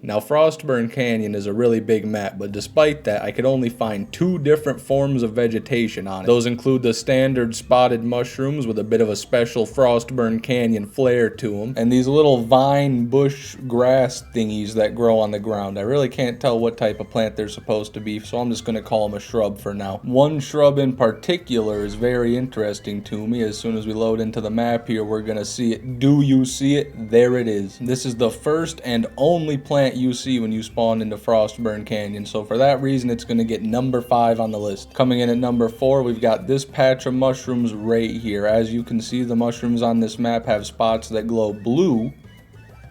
Now, Frostburn Canyon is a really big map, but despite that, I could only find 2 different forms of vegetation on it. Those include the standard spotted mushrooms with a bit of a special Frostburn Canyon flair to them, and these little vine bush grass thingies that grow on the ground. I really can't tell what type of plant they're supposed to be, so I'm just going to call them a shrub for now. One shrub in particular is very interesting to me. As soon as we load into the map here, we're going to see it. Do you see it? There it is. This is the first and only plant you see when you spawn into Frostburn Canyon, so for that reason it's going to get number 5 on the list. Coming in at number 4, we've got this patch of mushrooms right here. As you can see, the mushrooms on this map have spots that glow blue,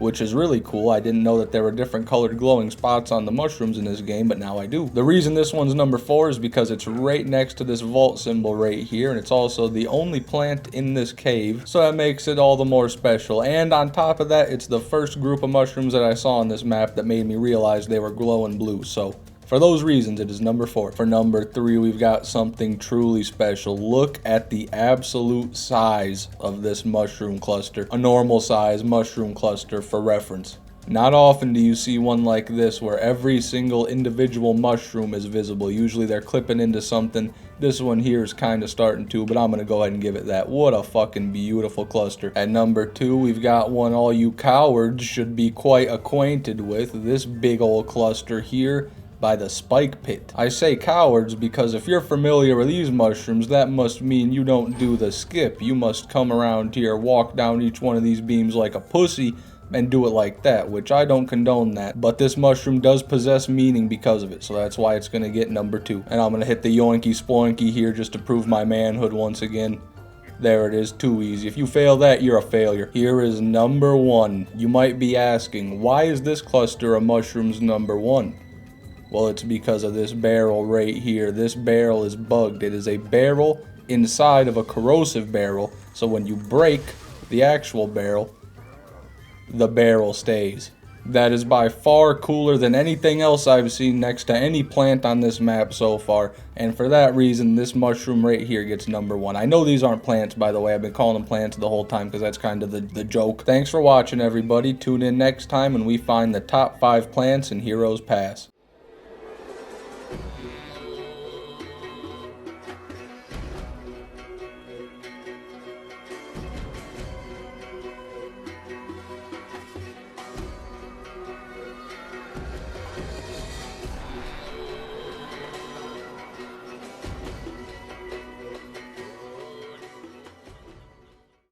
which is really cool. I didn't know that there were different colored glowing spots on the mushrooms in this game, but now I do. The reason this one's number 4 is because it's right next to this vault symbol right here, and it's also the only plant in this cave, so that makes it all the more special. And on top of that, it's the first group of mushrooms that I saw on this map that made me realize they were glowing blue, so for those reasons, it is number 4. For number 3, we've got something truly special. Look at the absolute size of this mushroom cluster. A normal size mushroom cluster for reference. Not often do you see one like this where every single individual mushroom is visible. Usually they're clipping into something. This one here is kind of starting to, but I'm going to go ahead and give it that. What a fucking beautiful cluster. At number 2, we've got one all you cowards should be quite acquainted with. This big old cluster here by the spike pit. I say cowards because if you're familiar with these mushrooms, that must mean you don't do the skip. You must come around here, walk down each one of these beams like a pussy, and do it like that, which I don't condone that. But this mushroom does possess meaning because of it, so that's why it's going to get number 2. And I'm going to hit the yoinky sploinky here just to prove my manhood once again. There it is, too easy. If you fail that, you're a failure. Here is number 1. You might be asking, why is this cluster of mushrooms number 1? Well, it's because of this barrel right here. This barrel is bugged. It is a barrel inside of a corrosive barrel, so when you break the actual barrel, the barrel stays. That is by far cooler than anything else I've seen next to any plant on this map so far, and for that reason, this mushroom right here gets number 1. I know these aren't plants, by the way. I've been calling them plants the whole time because that's kind of the joke. Thanks for watching, everybody. Tune in next time when we find the top 5 plants in Heroes Pass.